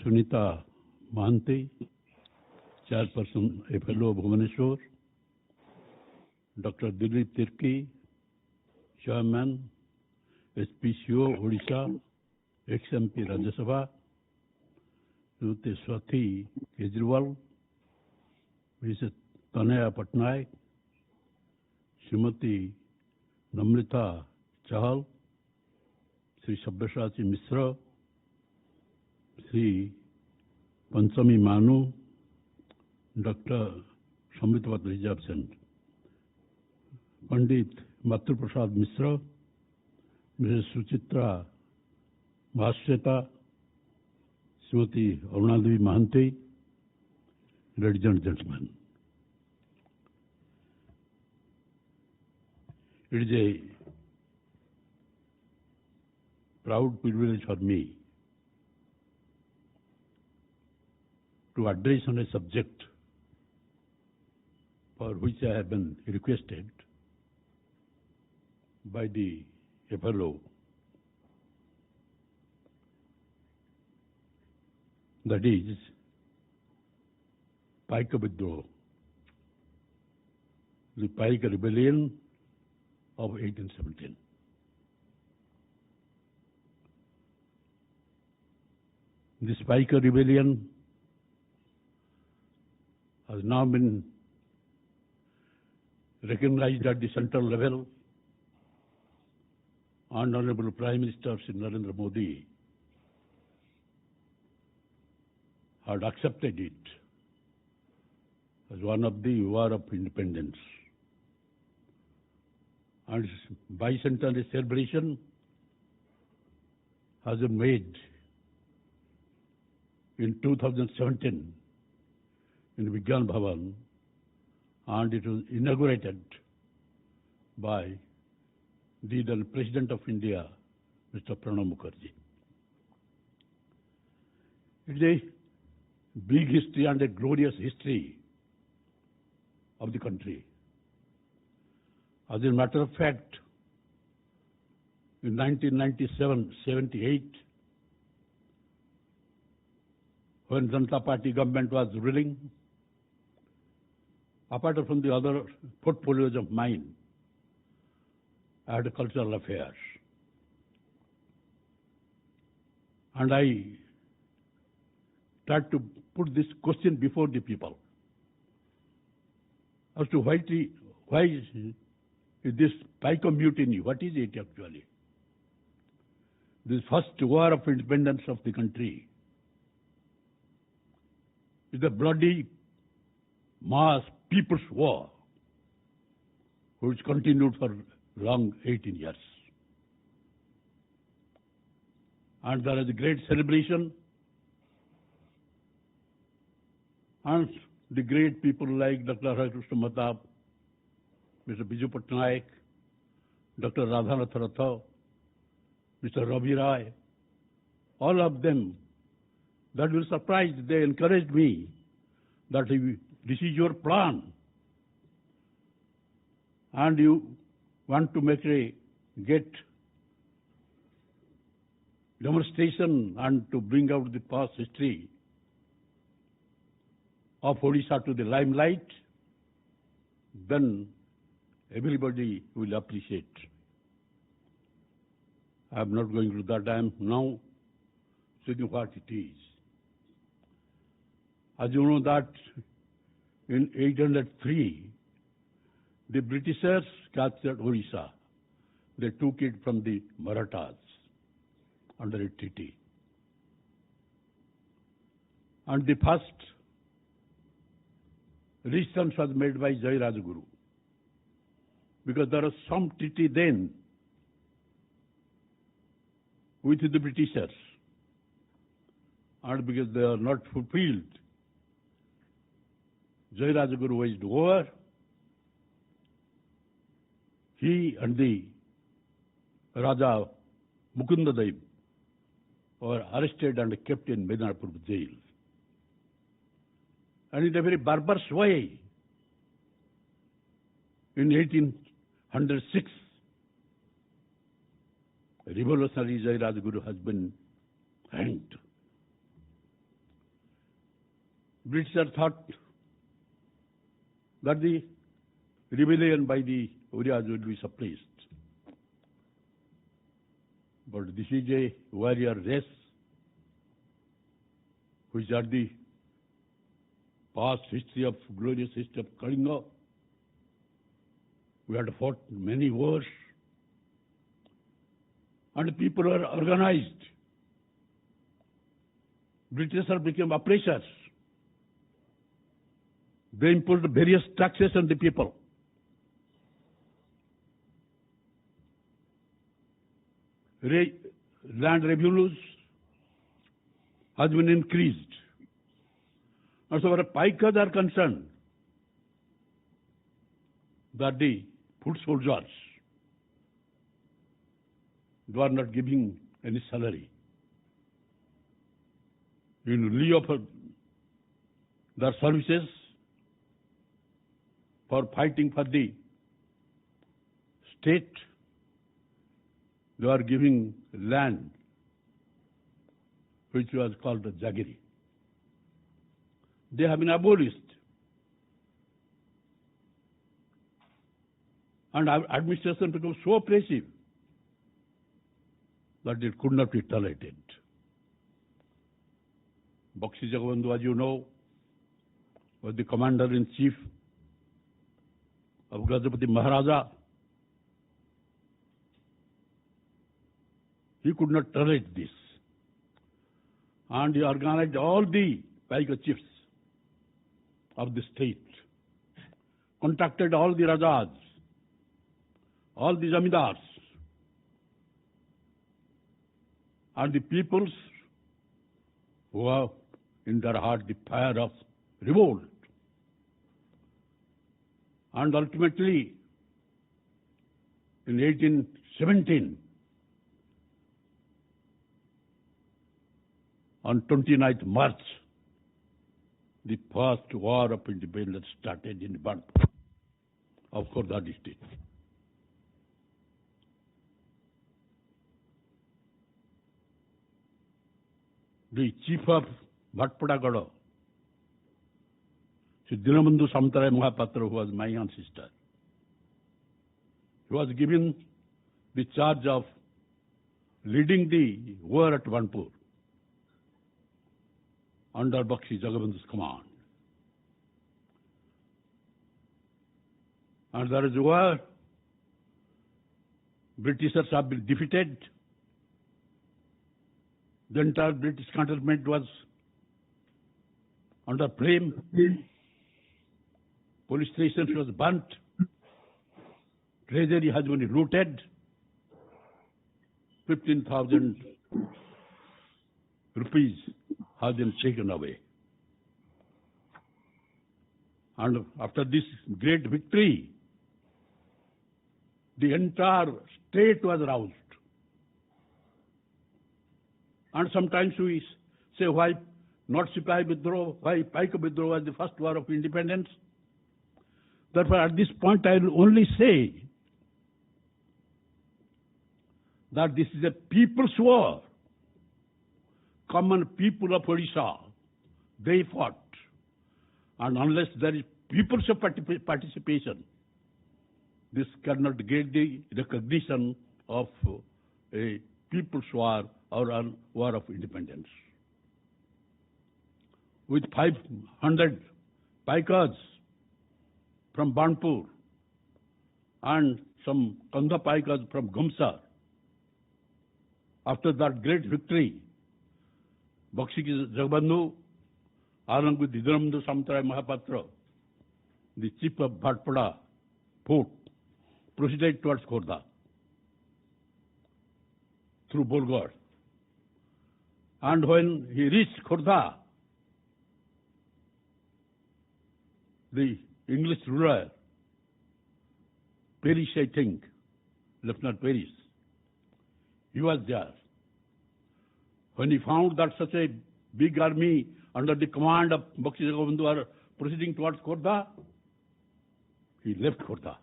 Sunita Mahanti, Chairperson FLO Bhubaneswar, Dr. Dilip Tirki, Chairman, SPCO Odisha, ex-MP Rajya Sabha, Srimati Swati Kejriwal, Mrs. Tanaya Patnaik, Srimati Namrita Chahal, Sri Sabyasachi Misra, Sri Panchami Manu, Dr. Samvitpat is absent, Pandit Matru Prasad Misra, Mrs. Suchitra Mahasweta, Srimati Arunadevi Mahanti, ladies and gentlemen. It is a proud privilege for me to address on a subject for which I have been requested by the FLO, that is Paik Withdrawal, the Paik Rebellion of 1817. This Paik Rebellion has now been recognized at the central level, and Honorable Prime Minister Sri Narendra Modi had accepted it as one of the War of Independence. And its Bi-centenary celebration has been made in 2017 in Vigyan Bhavan, and it was inaugurated by the then President of India, Mr. Pranab Mukherjee. It is a big history and a glorious history of the country. As a matter of fact, in 1997-78, when Janata Party government was ruling, apart from the other portfolios of mine, I had cultural affairs. And I tried to put this question before the people as to why is this Paik mutiny, what is it actually? This first war of independence of the country is a bloody mass people's war which continued for long 18 years. And there is a great celebration, and the great people like Dr. Harishchandra Matab, Mr. Biju Patnaik, Dr. Radhanath Ratha, Mr. Ravi Rai, all of them, that will surprise, they encouraged me that this is your plan and you want to get demonstration and to bring out the past history of Odisha to the limelight, then everybody will appreciate. I am not going to that. I am now saying what it is. As you know that in 803, the Britishers captured Odisha. They took it from the Marathas under a treaty. And the first resistance was made by Jai Rajguru, because there was some treaty then with the Britishers, and because they are not fulfilled, Jai Rajguru waged war. He and the Raja Mukundadev were arrested and kept in Medinapur jail. And in a very barbarous way, in 1806, revolutionary Jai Rajguru has been hanged. Britishers thought that the rebellion by the Orias would be suppressed. But this is a warrior race which are the past history of glorious history of Kalinga. We had fought many wars and people were organized. Britishers became oppressors. They imposed various taxes on the people. Land revenues has been increased. And so, where Paikas are concerned, that the foot soldiers, they are not giving any salary. In lieu of their services for fighting for the state, they are giving land, which was called the Jagiri. They have been abolished. And our administration became so oppressive that it could not be tolerated. Buxi Jagabandhu, as you know, was the commander-in-chief of Gajapati Maharaja. He could not tolerate this. And he organized all the Paika chiefs of the state, contacted all the Rajas, all the Zamindars, and the peoples who have in their heart the fire of revolt. And ultimately, in 1817, on 29th March, the first war of independence started in Bantu of Khordha district. The chief of Bhatpadagada, Sri Dinabandhu Samtarai Mahapatra, who was my ancestor, he was given the charge of leading the war at Vanpur under Buxi Jagabandhu's command. And there is a war. Britishers have been defeated. The entire British cantonment was under flame. Police stations was burnt. Treasury has been looted. 15,000 rupees have been taken away. And after this great victory, the entire state was roused. And sometimes we say, why not Sipahi Bidroh, why Paik Bidroh was the first war of independence? Therefore, at this point, I will only say that this is a people's war. Common people of Odisha, they fought. And unless there is people's participation, this cannot get the recognition of a people's war or a war of independence. With 500 Paikas from Banpur and some Kandha Paikas from Gumsar, after that great victory, Buxi Jagabandhu, along with Dinabandhu Samtarai Mahapatra, the chief of Bhatpada fort, proceeded towards Khordha through Bolgad. And when he reached Khordha, the English ruler, Paris, I think, Lieutenant Paris, he was there. When he found that such a big army under the command of Buxi Jagabandhu are proceeding towards Khordha, he left Khordha.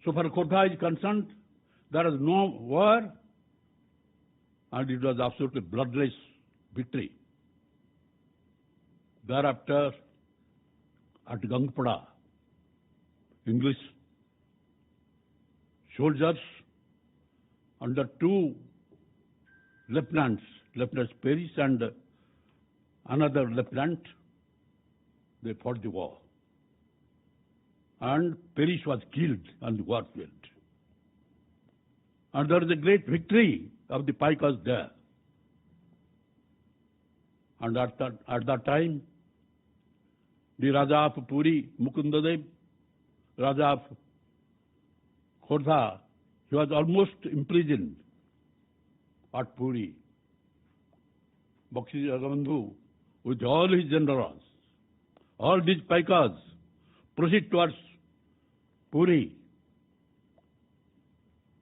So far Khordha is concerned, there is no war, and it was absolutely bloodless victory. Thereafter, at Gangpada, English soldiers under two lieutenants, Lieutenant Paris and another lieutenant, they fought the war. And Paris was killed on the war field. And there is a great victory of the Paikas there. And at that time, the Raja of Puri, Mukundadev, Raja of Khordha, he was almost imprisoned at Puri. Buxi Jagabandhu, with all his generals, all these Paikas, proceed towards Puri.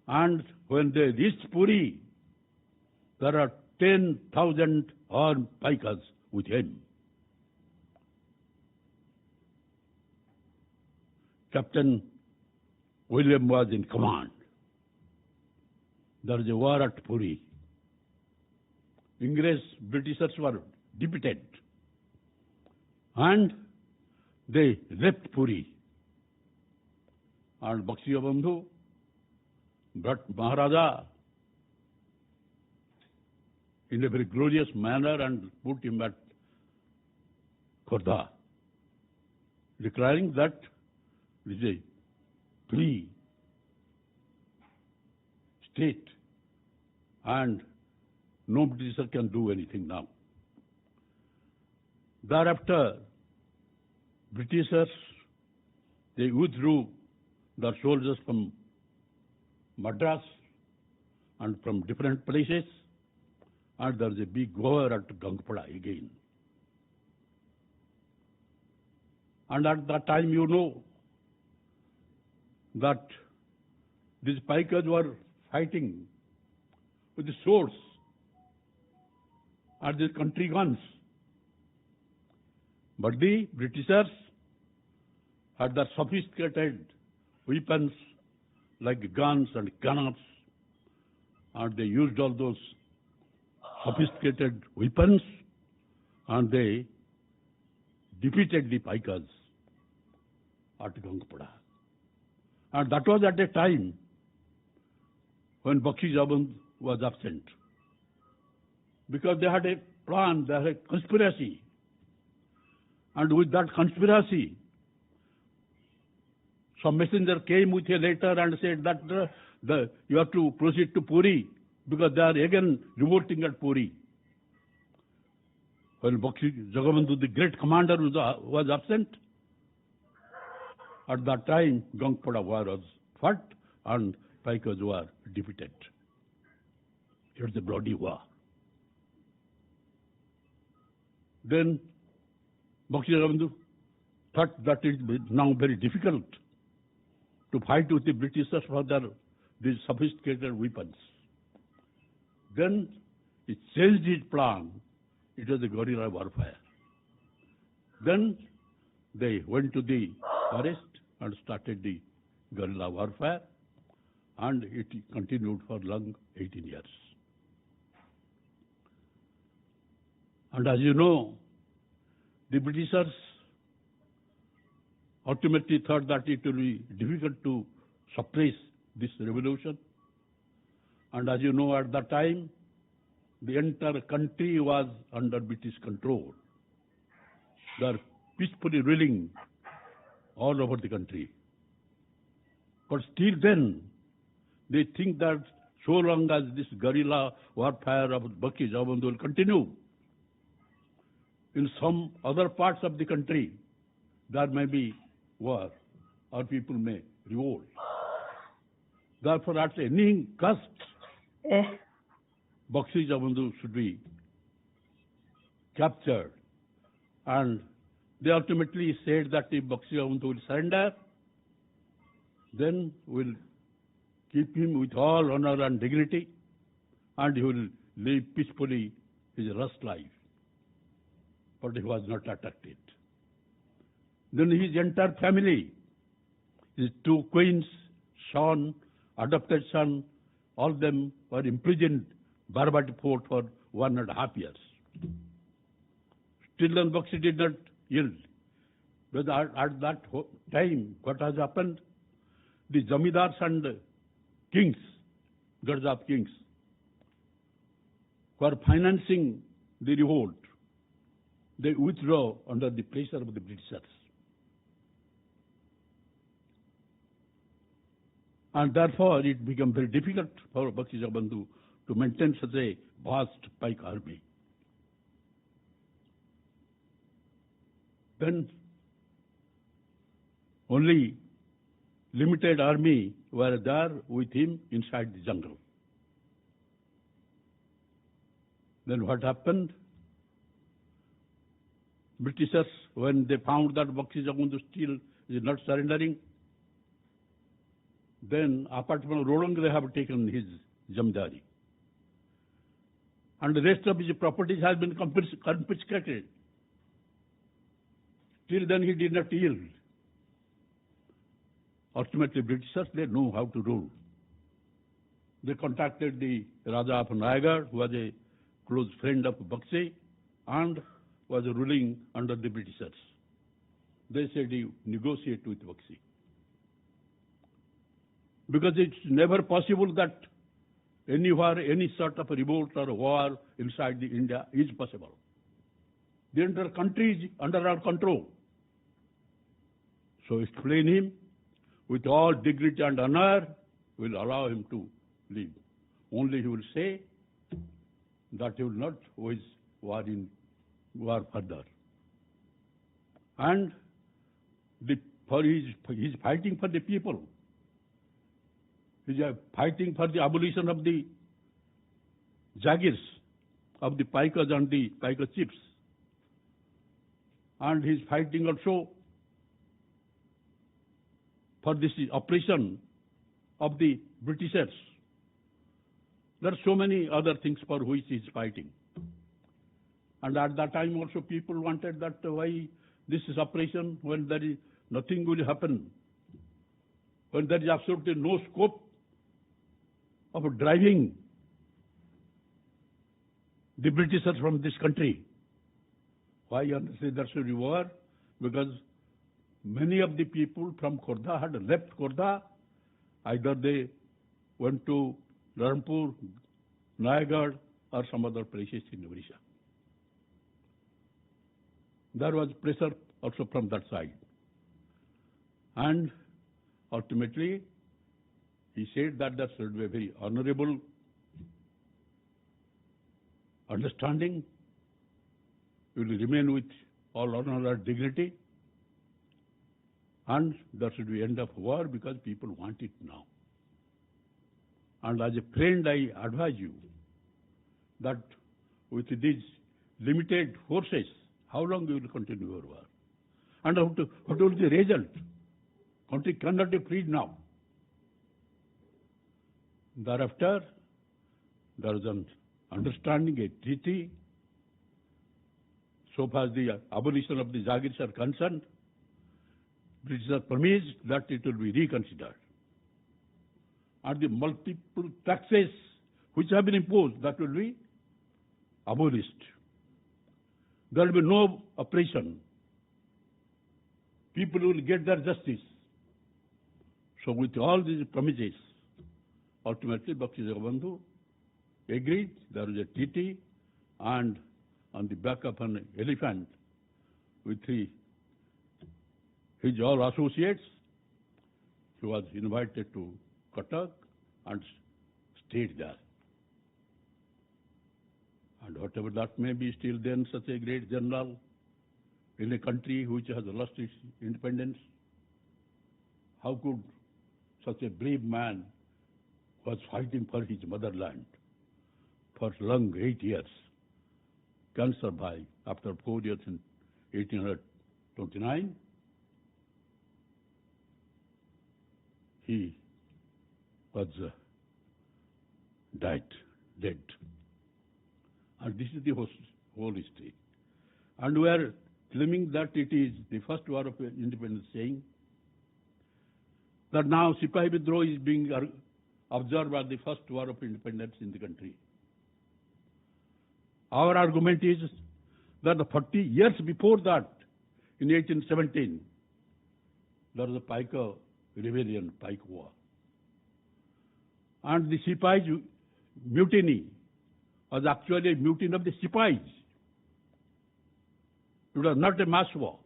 And when they reached Puri, there are 10,000 armed Paikas with him. Captain William was in command. There is a war at Puri. English, Britishers were defeated. And they left Puri. And Buxi Jagabandhu brought Maharaja in a very glorious manner and put him at Khordha, declaring that this is a free state and no Britisher can do anything now. Thereafter, Britishers, they withdrew their soldiers from Madras and from different places, and there is a big war at Gangpada again. And at that time, you know that these Paikas were fighting with the swords and the country guns. But the Britishers had the sophisticated weapons like guns and cannons, and they used all those sophisticated weapons, and they defeated the Paikas at Gangpada. And that was at a time when Buxi Jagabandhu was absent. Because they had a plan, they had a conspiracy. And with that conspiracy, some messenger came with a letter and said that you have to proceed to Puri because they are again revolting at Puri. When Buxi Jagabandhu, the great commander, was absent, at that time Gangpada war was fought and Paikas were defeated. It was a bloody war. Then Buxi Jagabandhu thought that it is now very difficult to fight with the Britishers for these sophisticated weapons. Then he changed his plan. It was a guerrilla warfare. Then they went to the forest and started the guerrilla warfare, and it continued for long 18 years. And as you know, the Britishers ultimately thought that it will be difficult to suppress this revolution. And as you know, at that time, the entire country was under British control. They are peacefully ruling all over the country. But still then, they think that so long as this guerrilla warfare of Buxi Jagabandhu will continue, in some other parts of the country, there may be war, or people may revolt. Therefore, at any cost, Buxi Jagabandhu should be captured. And they ultimately said that if Buxi Jagabandhu will surrender, then we'll keep him with all honor and dignity, and he will live peacefully his rest life. But he was not attracted. Then his entire family, his two queens, son, adopted son, all of them were imprisoned Barbati Fort for 1.5 years. Till then, Buxi did not yield. But at that time, what has happened? The Zamidars and kings, Garjab kings, were financing the revolt. They withdraw under the pressure of the Britishers. And therefore, it became very difficult for Buxi Jagabandhu to maintain such a vast Paik army. Then only limited army were there with him inside the jungle. Then what happened? Britishers, when they found that Buxi Jagabandhu still is not surrendering, then apart from Rodong, they have taken his Jamdari. And the rest of his properties has been confiscated. Till then he did not yield. Ultimately, Britishers, they know how to rule. They contacted the Raja of Nayagarh, who was a close friend of Buxi and was ruling under the Britishers. They said you negotiate with Buxi. Because it's never possible that anywhere, any sort of revolt or war inside the India is possible. The entire country is under our control. So explain him with all dignity and honor, will allow him to leave. Only he will say that he will not wage war further. And he's fighting for the people. He's fighting for the abolition of the Jagirs, of the Paikas and the Paika chiefs. And he's fighting also for this oppression of the Britishers. There are so many other things for which he is fighting. And at that time also people wanted that why this is oppression when there is nothing will happen, when there is absolutely no scope of driving the Britishers from this country. Why honestly there should be war? Because many of the people from Khordha had left Khordha. Either they went to Rampur, Nayagarh, or some other places in Odisha. There was pressure also from that side. And ultimately, he said that there should be a very honorable understanding. We will remain with all honor and dignity. And there should be end of war because people want it now. And as a friend, I advise you that with these limited forces, how long you will continue your war? And what will be the result? Country cannot be freed now. Thereafter, there is an understanding, a treaty. So far as the abolition of the Jagirs are concerned, British are promised that it will be reconsidered. And the multiple taxes which have been imposed, that will be abolished. There will be no oppression. People will get their justice. So with all these promises, ultimately Buxi Jagabandhu agreed. There was a treaty, and on the back of an elephant with his all associates, he was invited to Cuttack and stayed there. And whatever that may be, still then such a great general in a country which has lost its independence, how could such a brave man was fighting for his motherland for long 8 years, can survive after 4 years in 1829? He was dead. And this is the whole history. And we are claiming that it is the first war of independence, saying that now Sipahi Vidroh is being observed as the first war of independence in the country. Our argument is that the 40 years before that, in 1817, there was a Paik Rebellion, Paik War. And the Sipais mutiny was actually a mutiny of the Sipais. It was not a mass war.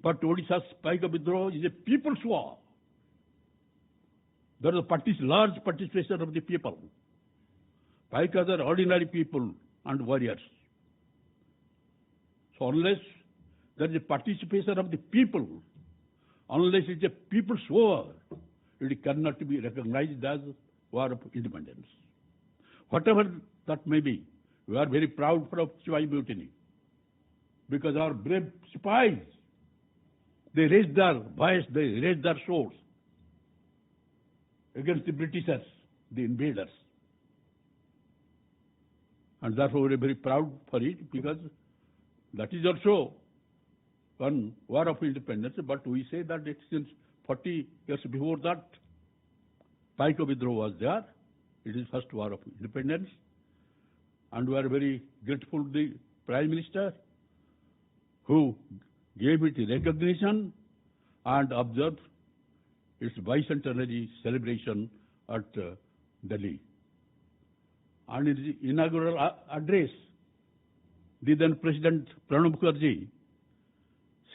But Odisha's Paik Vidroh is a people's war. There is a large participation of the people. Paikas are ordinary people and warriors. So unless there is a participation of the people, unless it is a people's war, it cannot be recognized as war of independence. Whatever that may be, we are very proud for Sipai mutiny, because our brave Sipais, they raised their voice, they raised their swords against the Britishers, the invaders. And therefore we are very proud for it, because that is also one war of independence. But we say that it since 40 years before that, Paik Vidroh was there. It is first war of independence. And we are very grateful to the Prime Minister who gave it recognition and observed its Bi-centenary celebration at Delhi. And in his inaugural address, the then President Pranab Mukherjee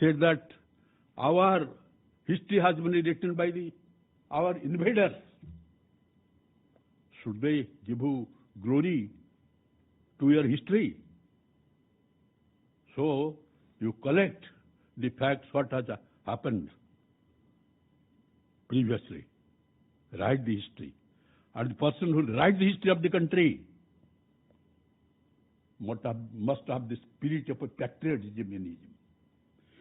said that our history has been written by our invaders. Should they give glory to your history? So you collect the facts, what has happened previously. Write the history. And the person who writes the history of the country must have the spirit of a patriotism in him.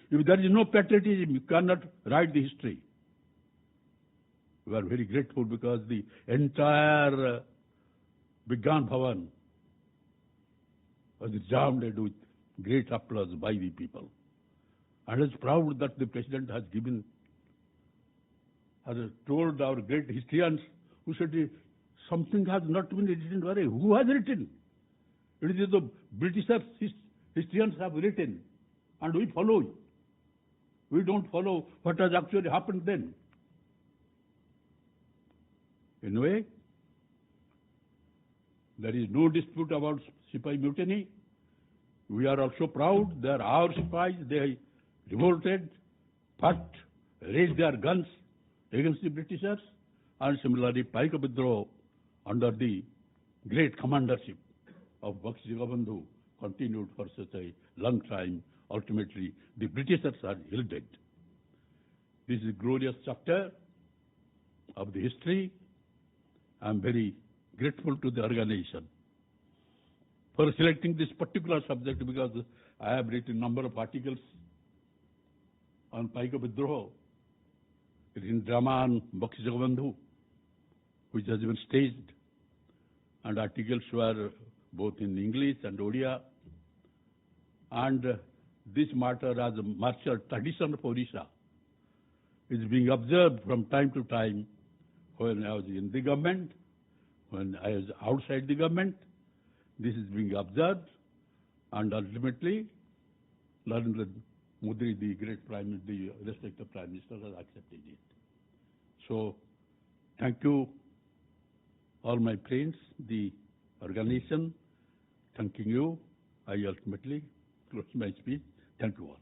If there is no patriotism, you cannot write the history. We are very grateful because the entire Vigyan Bhavan was resounded with great applause by the people. And is proud that the President has told our great historians who said something has not been written. Who has written? It is the British historians have written, and we follow it. We don't follow what has actually happened then. Anyway, there is no dispute about Sipai mutiny. We are also proud. They are our Sipais. They revolted, fought, raised their guns against the Britishers, and similarly Paik Vidroh under the great commandership of Buxi Jagabandhu continued for such a long time. Ultimately, the Britishers are yielded. This is a glorious chapter of the history. I am very grateful to the organization for selecting this particular subject, because I have written a number of articles on Paik Vidroh, in drama on Buxi Jagabandhu, which has been staged, and articles were both in English and Odia. And this matter as a martial tradition of Odisha is being observed from time to time when I was in the government, when I was outside the government. This is being observed, and ultimately Narendra Modi, the great Prime Minister, the respected Prime Minister, has accepted it. So, thank you, all my friends, the organization. Thanking you, I ultimately close my speech. Thank you all.